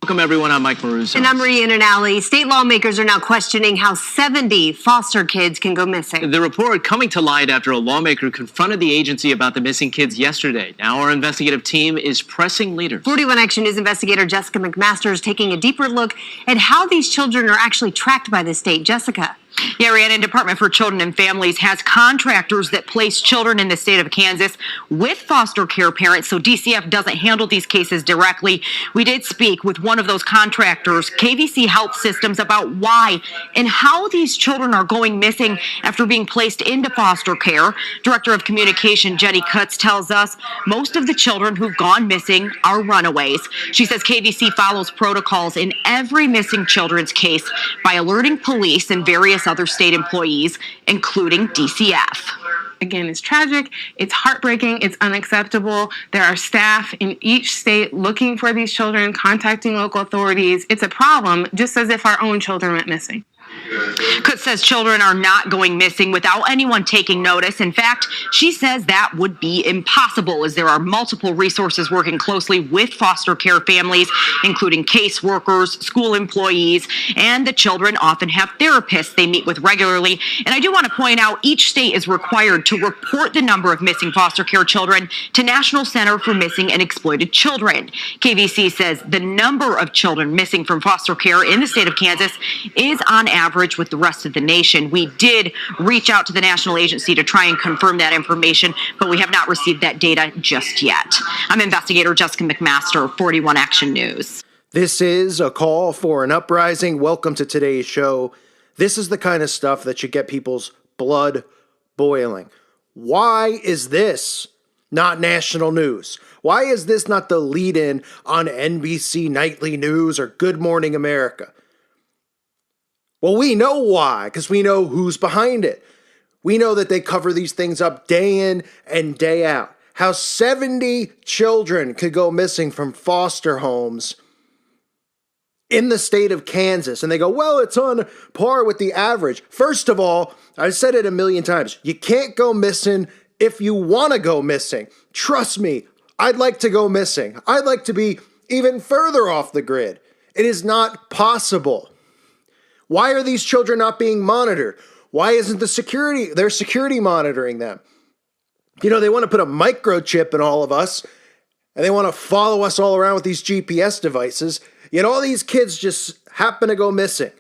Welcome, everyone. I'm Mike Maruso. And I'm Maria Nanali. State lawmakers are now questioning how 70 foster kids can go missing. The report coming to light after a lawmaker confronted the agency about the missing kids yesterday. Now our investigative team is pressing leaders. 41 Action News investigator Jessica McMaster is taking a deeper look at how these children are actually tracked by the state. Jessica. Yeah, Rhiannon, Department for Children and Families has contractors that place children in the state of Kansas with foster care parents, so DCF doesn't handle these cases directly. We did speak with one of those contractors, KVC Health Systems, about why and how these children are going missing after being placed into foster care. Director of Communication Jenny Kutz tells us most of the children who've gone missing are runaways. She says KVC follows protocols in every missing children's case by alerting police and various other state employees, including DCF. Again, it's tragic, it's heartbreaking, it's unacceptable. There are staff in each state looking for these children, contacting local authorities. It's a problem, just as if our own children went missing. Kutz says children are not going missing without anyone taking notice. In fact, she says that would be impossible, as there are multiple resources working closely with foster care families, including caseworkers, school employees, and the children often have therapists they meet with regularly. And I do want to point out each state is required to report the number of missing foster care children to National Center for Missing and Exploited Children. KVC says the number of children missing from foster care in the state of Kansas is on average with the rest of the nation. We did reach out to the national agency to try and confirm that information, but we have not received that data just yet. I'm investigator Jessica McMaster, 41 Action News. This is a call for an uprising. Welcome to today's show. This is the kind of stuff that should get people's blood boiling. Why is this not national news? Why is this not the lead-in on NBC Nightly News or Good Morning America? Well, we know why, because we know who's behind it. We know that they cover these things up day in and day out. How 70 children could go missing from foster homes in the state of Kansas. And they go, well, it's on par with the average. First of all, I've said it a million times. You can't go missing if you want to go missing. Trust me, I'd like to go missing. I'd like to be even further off the grid. It is not possible. Why are these children not being monitored? Why isn't their security monitoring them? You know, they want to put a microchip in all of us, and they want to follow us all around with these GPS devices, yet all these kids just happen to go missing.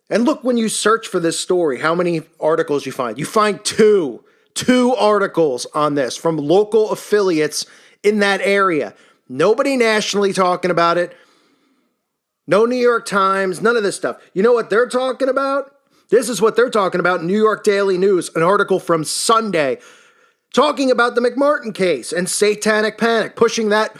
And look, when you search for this story, how many articles you find. You find two articles on this from local affiliates in that area. Nobody nationally talking about it. No New York Times, none of this stuff. You know what they're talking about? This is what they're talking about. New York Daily News, an article from Sunday, talking about the McMartin case and satanic panic, pushing that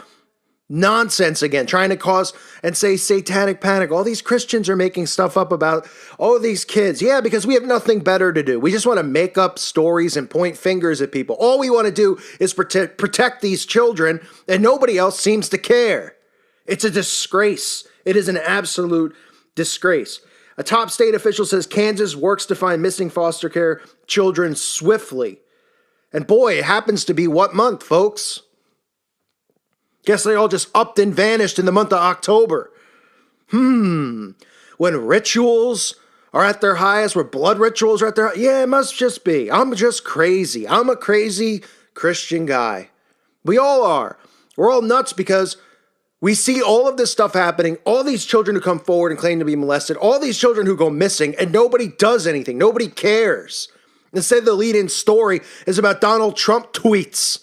nonsense again, trying to cause and say satanic panic. All these Christians are making stuff up about all these kids. Yeah, because we have nothing better to do. We just want to make up stories and point fingers at people. All we want to do is protect these children, and nobody else seems to care. It's a disgrace. It is an absolute disgrace. A top state official says Kansas works to find missing foster care children swiftly. And boy, it happens to be what month, folks? Guess they all just upped and vanished in the month of October. When rituals are at their highest, where blood rituals are at their highest, yeah, it must just be. I'm just crazy. I'm a crazy Christian guy. We all are. We're all nuts because we see all of this stuff happening, all these children who come forward and claim to be molested, all these children who go missing, and nobody does anything. Nobody cares. Instead, the lead-in story is about Donald Trump tweets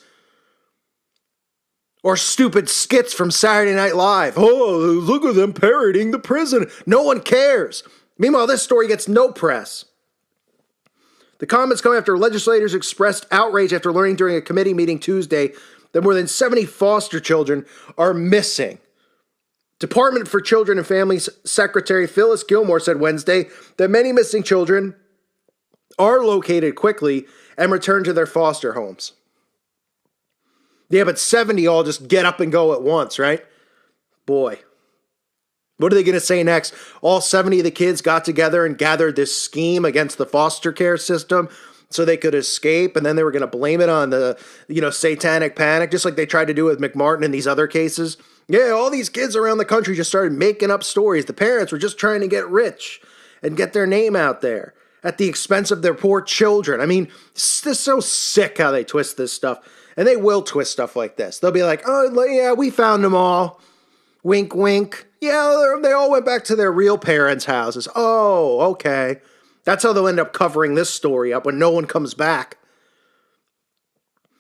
or stupid skits from Saturday Night Live. Oh, look at them parroting the prison. No one cares. Meanwhile, this story gets no press. The comments come after legislators expressed outrage after learning during a committee meeting Tuesday that more than 70 foster children are missing. Department for Children and Families Secretary Phyllis Gilmore said Wednesday that many missing children are located quickly and returned to their foster homes. Yeah, but 70 all just get up and go at once, right? Boy. What are they going to say next? All 70 of the kids got together and gathered this scheme against the foster care system so they could escape, and then they were going to blame it on the, satanic panic, just like they tried to do with McMartin and these other cases. Yeah, all these kids around the country just started making up stories. The parents were just trying to get rich and get their name out there at the expense of their poor children. I mean, it's just so sick how they twist this stuff. And they will twist stuff like this. They'll be like, oh, yeah, we found them all. Wink, wink. Yeah, they all went back to their real parents' houses. Oh, okay. That's how they'll end up covering this story up when no one comes back.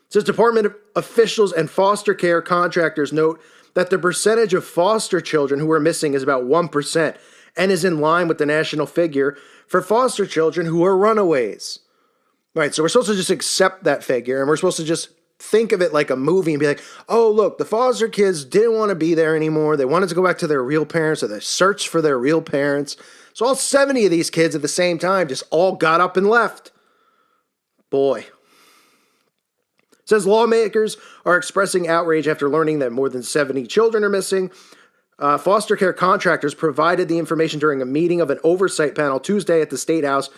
It says department officials and foster care contractors note that the percentage of foster children who are missing is about 1% and is in line with the national figure for foster children who are runaways. Right, so we're supposed to just accept that figure, and we're supposed to just think of it like a movie and be like, oh, look, the foster kids didn't want to be there anymore. They wanted to go back to their real parents, so they searched for their real parents. So all 70 of these kids at the same time just all got up and left. Boy. It says lawmakers are expressing outrage after learning that more than 70 children are missing. Foster care contractors provided the information during a meeting of an oversight panel Tuesday at the State House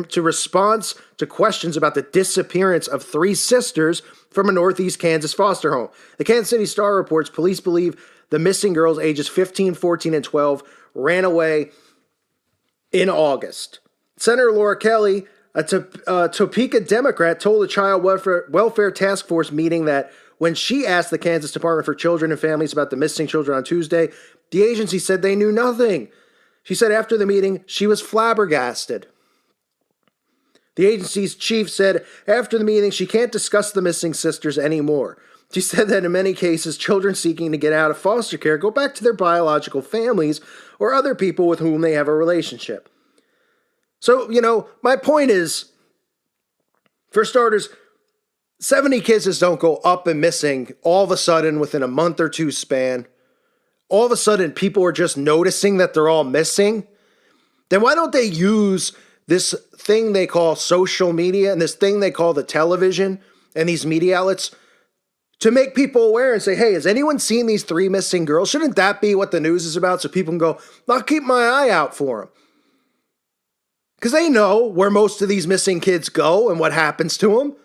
to response to questions about the disappearance of 3 sisters from a Northeast Kansas foster home. The Kansas City Star reports police believe the missing girls ages 15, 14, and 12 ran away in August. Senator Laura Kelly, a Topeka Democrat, told a Child Welfare Task Force meeting that when she asked the Kansas Department for Children and Families about the missing children on Tuesday, the agency said they knew nothing. She said after the meeting, she was flabbergasted. The agency's chief said after the meeting, she can't discuss the missing sisters anymore. She said that in many cases, children seeking to get out of foster care go back to their biological families or other people with whom they have a relationship. So, my point is, for starters, 70 kids just don't go up and missing all of a sudden within a month or two span. All of a sudden, people are just noticing that they're all missing. Then why don't they use this thing they call social media and this thing they call the television and these media outlets to make people aware and say, hey, has anyone seen these 3 missing girls? Shouldn't that be what the news is about? So people can go, I'll keep my eye out for them. Because they know where most of these missing kids go and what happens to them.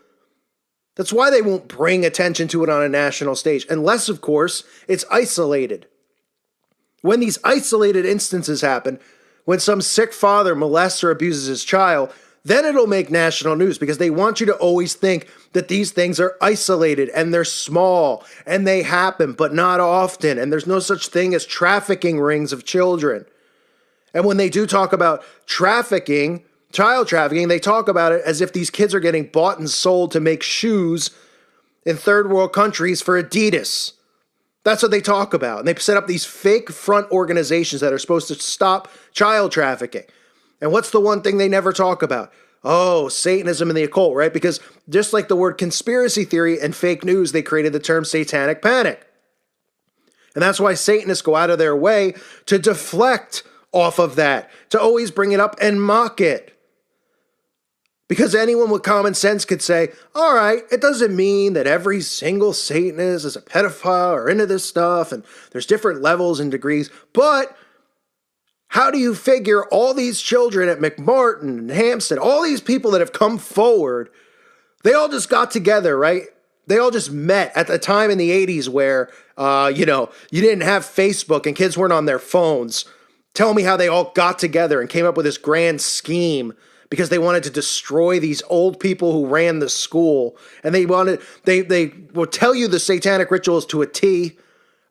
That's why they won't bring attention to it on a national stage, unless, of course, it's isolated. When these isolated instances happen, when some sick father molests or abuses his child, then it'll make national news because they want you to always think that these things are isolated and they're small and they happen, but not often. And there's no such thing as trafficking rings of children. And when they do talk about trafficking, child trafficking, they talk about it as if these kids are getting bought and sold to make shoes in third world countries for Adidas. That's what they talk about. And they set up these fake front organizations that are supposed to stop child trafficking. And what's the one thing they never talk about? Oh, Satanism and the occult, right? Because just like the word conspiracy theory and fake news, they created the term satanic panic. And that's why Satanists go out of their way to deflect off of that, to always bring it up and mock it. Because anyone with common sense could say, all right, it doesn't mean that every single Satanist is a pedophile or into this stuff, and there's different levels and degrees, but how do you figure all these children at McMartin and Hampstead, all these people that have come forward, they all just got together, right? They all just met at the time in the 80s where, you didn't have Facebook and kids weren't on their phones. Tell me how they all got together and came up with this grand scheme because they wanted to destroy these old people who ran the school. And they will tell you the satanic rituals to a T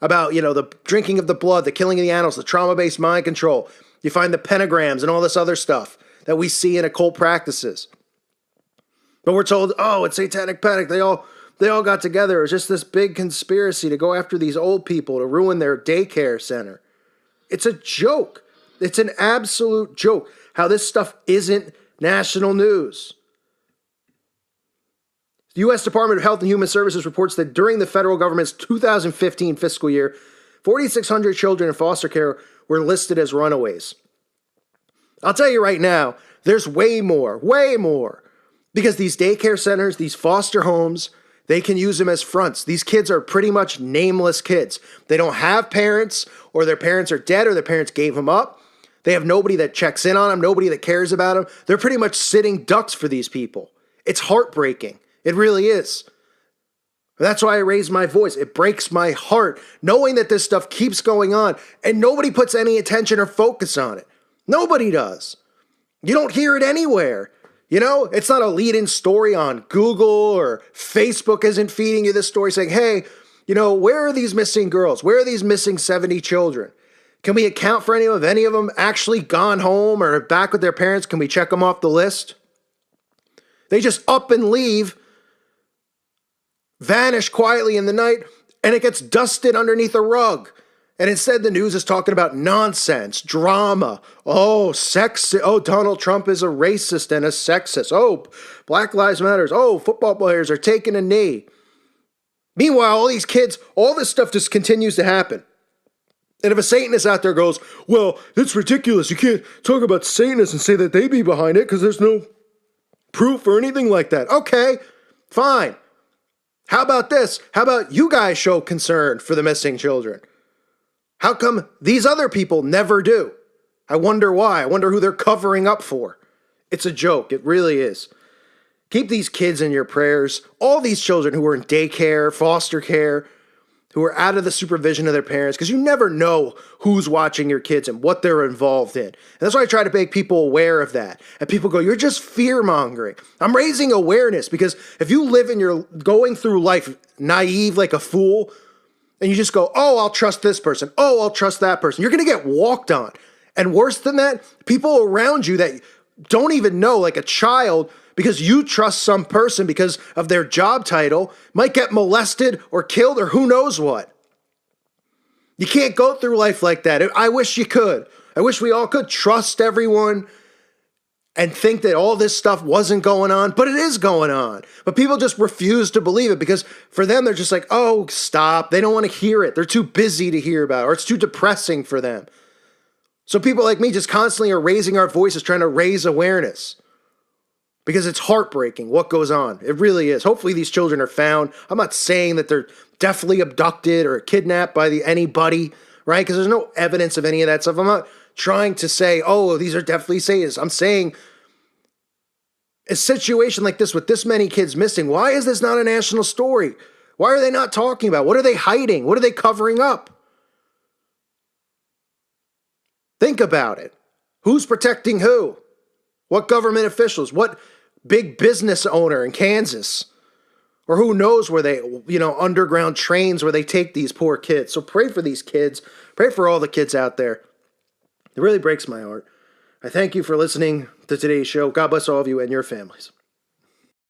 about, the drinking of the blood, the killing of the animals, the trauma-based mind control. You find the pentagrams and all this other stuff that we see in occult practices. But we're told, oh, it's satanic panic. They all got together. It was just this big conspiracy to go after these old people, to ruin their daycare center. It's a joke. It's an absolute joke how this stuff isn't national news. The U.S. Department of Health and Human Services reports that during the federal government's 2015 fiscal year, 4,600 children in foster care were listed as runaways. I'll tell you right now, there's way more. Because these daycare centers, these foster homes, they can use them as fronts. These kids are pretty much nameless kids. They don't have parents, or their parents are dead, or their parents gave them up. They have nobody that checks in on them, nobody that cares about them. They're pretty much sitting ducks for these people. It's heartbreaking. It really is. That's why I raise my voice. It breaks my heart knowing that this stuff keeps going on and nobody puts any attention or focus on it. Nobody does. You don't hear it anywhere. You know, it's not a lead-in story on Google or Facebook isn't feeding you this story saying, hey, you know, where are these missing girls? Where are these missing 70 children? Can we account for any of them actually gone home or back with their parents? Can we check them off the list? They just up and leave, vanish quietly in the night, and it gets dusted underneath a rug. And instead, the news is talking about nonsense, drama. Oh, sex. Oh, Donald Trump is a racist and a sexist. Oh, Black Lives Matter. Oh, football players are taking a knee. Meanwhile, all these kids, all this stuff just continues to happen. And if a Satanist out there goes, well, it's ridiculous. You can't talk about Satanists and say that they be behind it because there's no proof or anything like that. Okay, fine. How about this? How about you guys show concern for the missing children? How come these other people never do? I wonder why. I wonder who they're covering up for. It's a joke. It really is. Keep these kids in your prayers. All these children who are in daycare, foster care, who are out of the supervision of their parents, because you never know who's watching your kids and what they're involved in. And that's why I try to make people aware of that. And people go, you're just fear-mongering. I'm raising awareness because if you live and you're going through life naive like a fool, and you just go, oh, I'll trust this person. Oh, I'll trust that person. You're going to get walked on. And worse than that, people around you that don't even know, like a child, because you trust some person because of their job title, might get molested or killed or who knows what. You can't go through life like that. I wish you could. I wish we all could trust everyone and think that all this stuff wasn't going on, but it is going on. But people just refuse to believe it because for them, they're just like, oh, stop. They don't want to hear it. They're too busy to hear about it, or it's too depressing for them. So people like me just constantly are raising our voices, trying to raise awareness because it's heartbreaking what goes on. It really is. Hopefully these children are found. I'm not saying that they're definitely abducted or kidnapped by anybody, right? Because there's no evidence of any of that stuff. I'm not trying to say, oh, these are definitely Satanists. I'm saying a situation like this with this many kids missing, why is this not a national story? Why are they not talking about it? What are they hiding? What are they covering up? Think about it. Who's protecting who? What government officials? What big business owner in Kansas? Or who knows where they, underground trains where they take these poor kids. So pray for these kids. Pray for all the kids out there. It really breaks my heart. I thank you for listening to today's show. God bless all of you and your families.